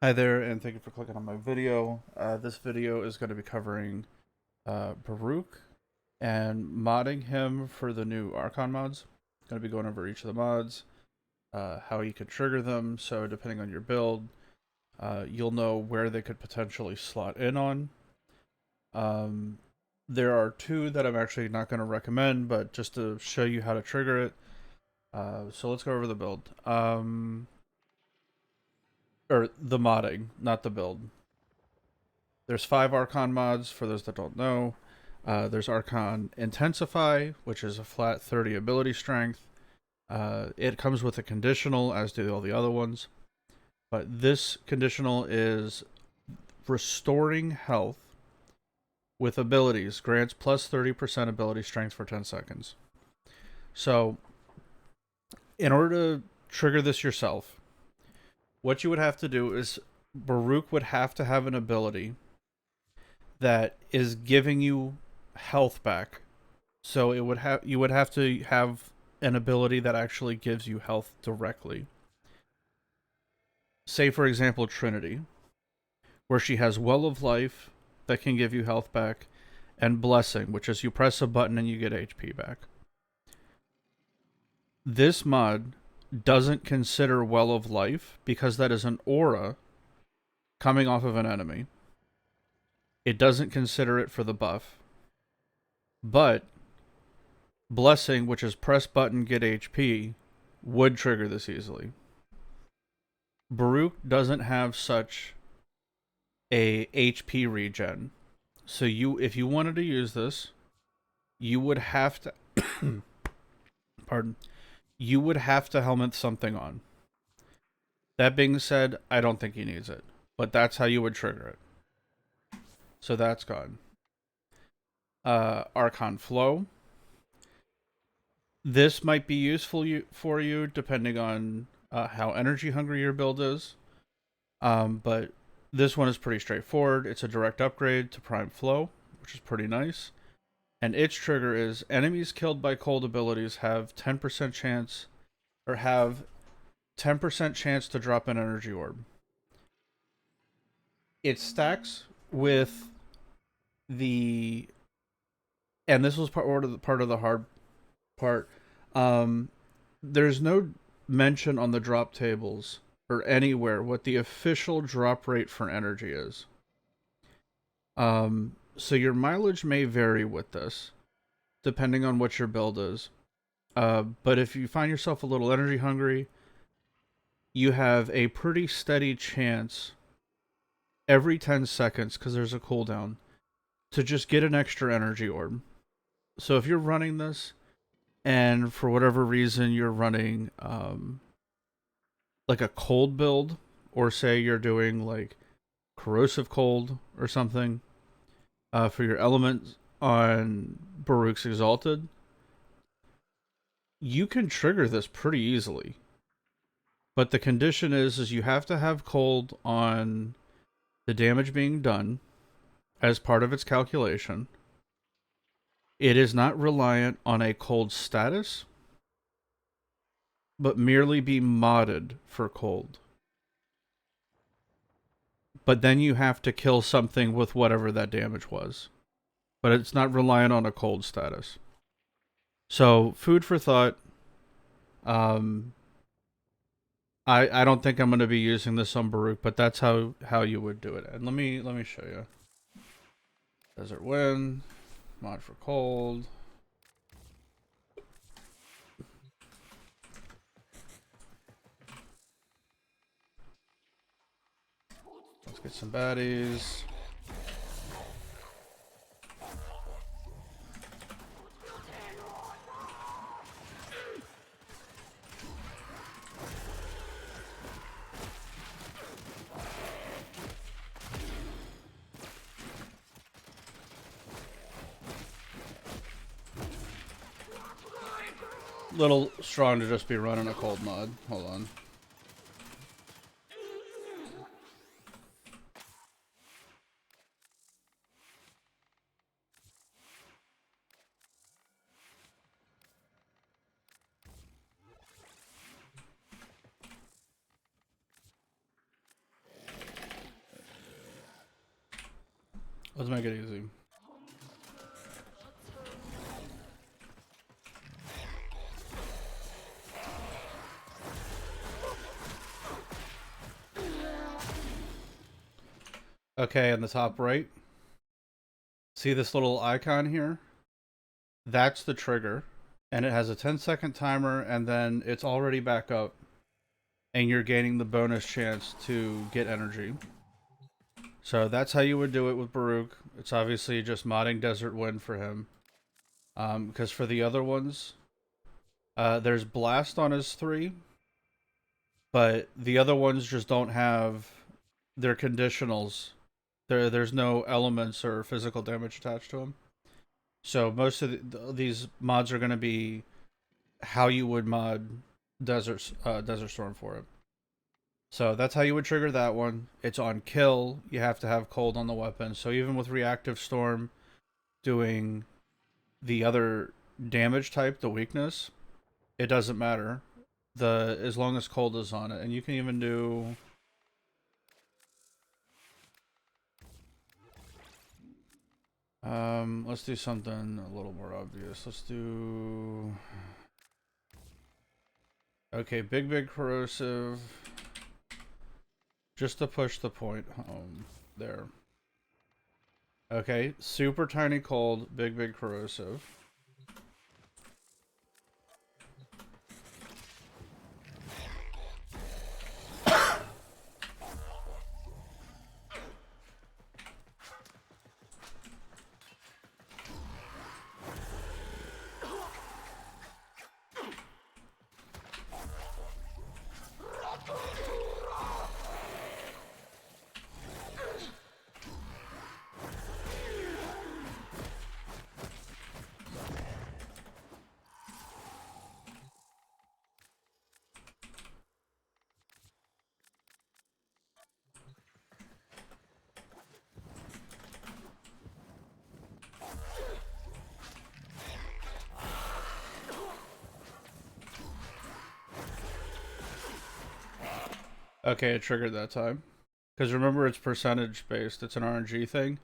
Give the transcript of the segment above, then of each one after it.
Hi there, and thank you for clicking on my video. This video is going to be covering Baruuk and modding him for the new Archon mods. Going to be going over each of the mods, how you could trigger them, so depending on your build, you'll know where they could potentially slot in on. There are two that I'm actually not going to recommend, but just to show you how to trigger it. So let's go over the build. Or the modding, not the build. There's 5 Archon mods, for those that don't know. There's Archon Intensify, which is a flat 30 ability strength. It comes with a conditional, as do all the other ones. But this conditional is restoring health with abilities. Grants plus 30% ability strength for 10 seconds. So, in order to trigger this yourself, what you would have to do is Baruuk would have to have an ability that is giving you health back. So you would have to have an ability that actually gives you health directly. Say for example Trinity, where she has Well of Life that can give you health back, and Blessing, which is you press a button and you get HP back. This mod doesn't consider Well of Life because that is an aura coming off of an enemy. It doesn't consider it for the buff. But Blessing, which is press button, get HP, would trigger this easily. Baruuk doesn't have such a HP regen. So if you wanted to use this, you would have to pardon. You would have to Helminth something on. That being said, I don't think he needs it. But that's how you would trigger it. So that's gone. Archon Flow. This might be useful for you depending on how energy hungry your build is. But this one is pretty straightforward. It's a direct upgrade to Prime Flow, which is pretty nice. And its trigger is enemies killed by cold abilities have 10% chance, or have 10% chance to drop an energy orb. It stacks with the, and this was part of the hard part. There's no mention on the drop tables or anywhere what the official drop rate for energy is. So your mileage may vary with this, depending on what your build is. But if you find yourself a little energy hungry, you have a pretty steady chance every 10 seconds, because there's a cooldown, to just get an extra energy orb. So if you're running this, and for whatever reason you're running like a cold build, or say you're doing like corrosive cold or something for your element on Baruuk's Exalted, you can trigger this pretty easily. But the condition is you have to have cold on the damage being done as part of its calculation. It is not reliant on a cold status, but merely be modded for cold. But then you have to kill something with whatever that damage was. But it's not reliant on a cold status. So, food for thought. I don't think I'm going to be using this on Baruuk, but that's how you would do it. And let me show you. Desert Wind, mod for cold. Let's get some baddies. Little strong to just be running a cold mod. Hold on. Let's make it easy. Okay, in the top right, see this little icon here? That's the trigger. And it has a 10-second timer, and then it's already back up. And you're gaining the bonus chance to get energy. So that's how you would do it with Baruuk. It's obviously just modding Desert Wind for him. Because for the other ones, there's Blast on his 3. But the other ones just don't have their conditionals. There's no elements or physical damage attached to them. So most of these mods are going to be how you would mod Desert Storm for it. So that's how you would trigger that one. It's on kill. You have to have cold on the weapon. So even with Reactive Storm doing the other damage type, the weakness, it doesn't matter. As long as cold is on it. And you can even do... let's do something a little more obvious. Let's do... Okay, big corrosive. Just to push the point home. There. Okay, super tiny cold, big corrosive. Okay, it triggered that time. Because remember, it's percentage based. It's an RNG thing.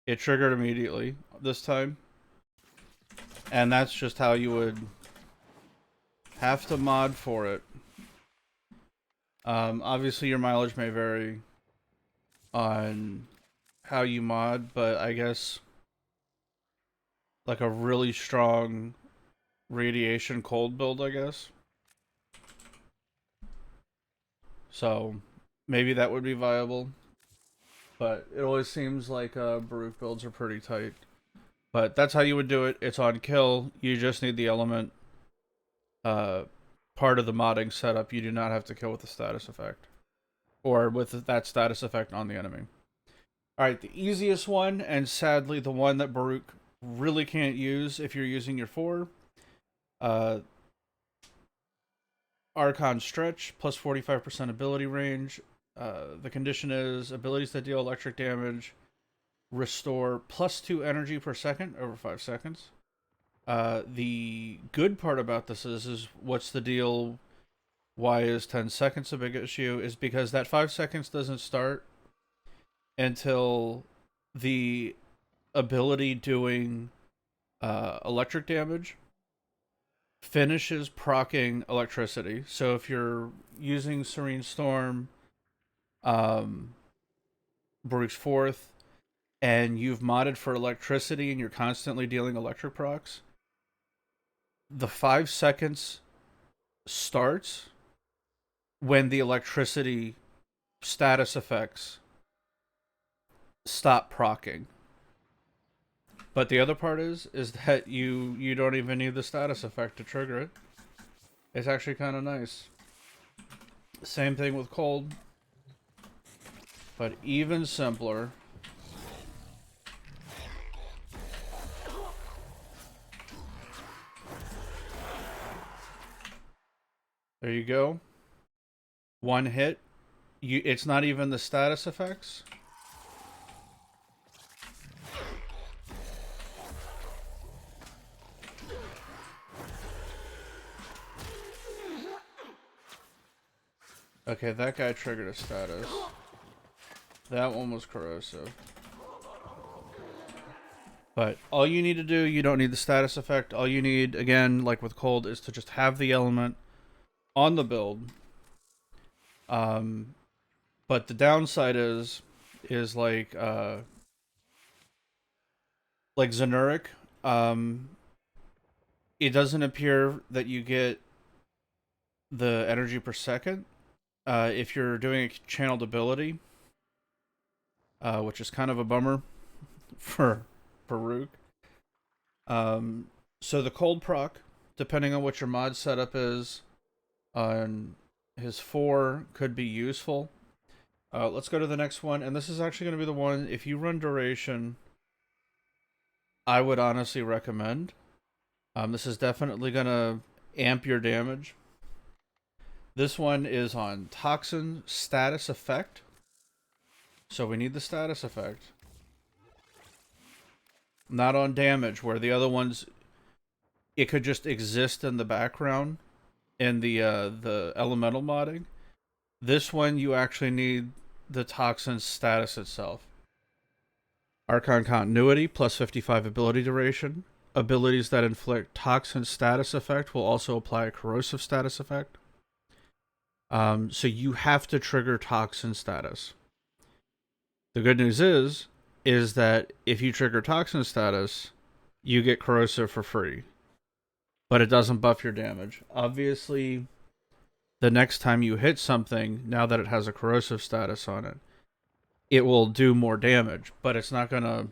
It triggered immediately this time. And that's just how you would have to mod for it. Obviously, your mileage may vary on how you mod, but I guess like a really strong radiation cold build, I guess. So maybe that would be viable. But it always seems like Baruuk builds are pretty tight. But that's how you would do it. It's on kill. You just need the element part of the modding setup. You do not have to kill with the status effect. Or with that status effect on the enemy. Alright, the easiest one, and sadly the one that Baruuk really can't use if you're using your 4. Archon Stretch, plus 45% ability range. The condition is abilities that deal electric damage restore plus 2 energy per second over 5 seconds. The good part about this is what's the deal? Why is 10 seconds a big issue? Is because that 5 seconds doesn't start until the ability doing electric damage finishes proccing electricity. So if you're using Serene Storm, Baruuk's 4th, and you've modded for electricity and you're constantly dealing electric procs, the 5 seconds starts when the electricity status effects stop proccing. But the other part is that you don't even need the status effect to trigger it. It's actually kind of nice. Same thing with cold, but even simpler. There you go. One hit. It's not even the status effects. Okay, that guy triggered a status. That one was corrosive. But all you need to do, you don't need the status effect. All you need, again, like with cold, is to just have the element on the build. But the downside is like Zenuric. It doesn't appear that you get the energy per second if you're doing a channeled ability, which is kind of a bummer for Baruuk. So the cold proc, depending on what your mod setup is, on his 4 could be useful. Let's go to the next one, and this is actually going to be the one, if you run duration, I would honestly recommend. This is definitely going to amp your damage. This one is on Toxin Status Effect. So we need the status effect. Not on damage, where the other ones, it could just exist in the background in the elemental modding. This one, you actually need the Toxin status itself. Archon Continuity, plus 55 ability duration. Abilities that inflict Toxin status effect will also apply a corrosive status effect. So you have to trigger Toxin status. The good news is that if you trigger Toxin status, you get corrosive for free. But it doesn't buff your damage. Obviously, the next time you hit something, now that it has a corrosive status on it, it will do more damage, but it's not gonna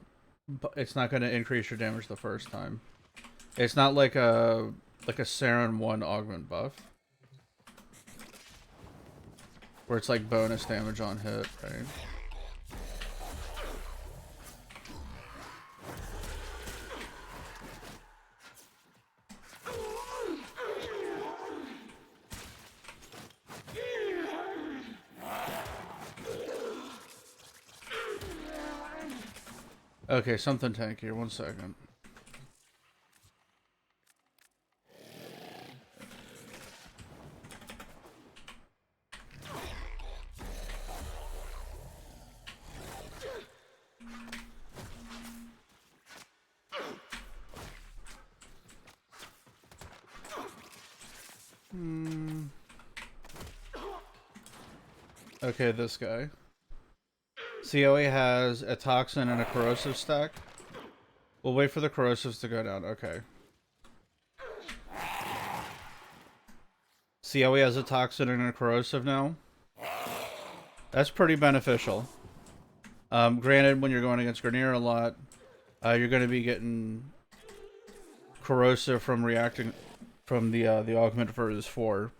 increase your damage the first time. It's not like a Saren 1 augment buff, where it's like bonus damage on hit, right? Okay, something tankier. 1 second. Okay, this guy. See how he has a toxin and a corrosive stack? We'll wait for the corrosives to go down. Okay. See how he has a toxin and a corrosive now? That's pretty beneficial. Granted, when you're going against Grenier a lot, you're going to be getting corrosive from reacting from the augment for his 4.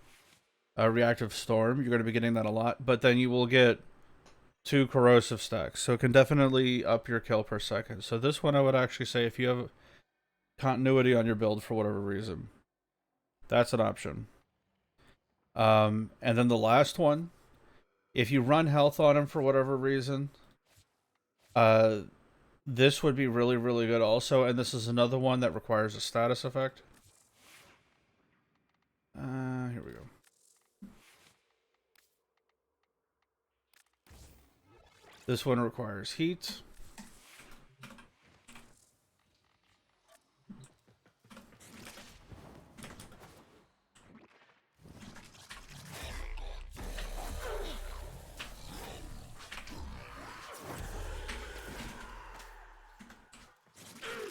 Reactive Storm, you're going to be getting that a lot, but then you will get 2 corrosive stacks, so it can definitely up your kill per second. So this one I would actually say, if you have continuity on your build for whatever reason, that's an option. And then the last one, if you run health on him for whatever reason, this would be really, really good also, and this is another one that requires a status effect. Here we go. This one requires heat.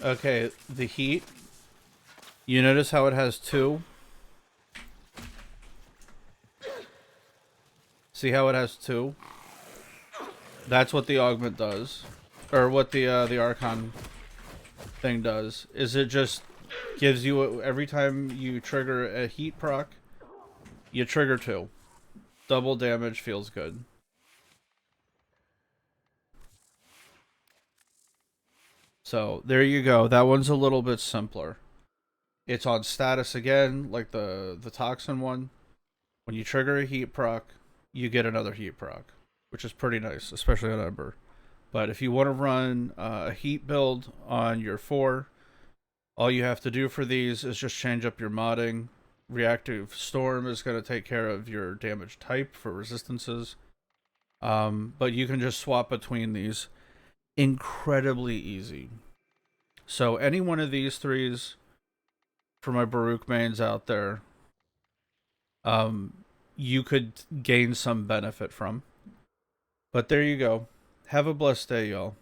Okay, the heat. You notice how it has 2? See how it has 2? That's what the augment does, or what the archon thing does. Is it just gives you every time you trigger a heat proc, you trigger 2. Double damage feels good. So there you go. That one's a little bit simpler. It's on status again, like the toxin one. When you trigger a heat proc, you get another heat proc, which is pretty nice, especially on Ember. But if you want to run a heat build on your 4, all you have to do for these is just change up your modding. Reactive Storm is going to take care of your damage type for resistances. But you can just swap between these. Incredibly easy. So any one of these threes for my Baruuk mains out there, you could gain some benefit from. But there you go. Have a blessed day, y'all.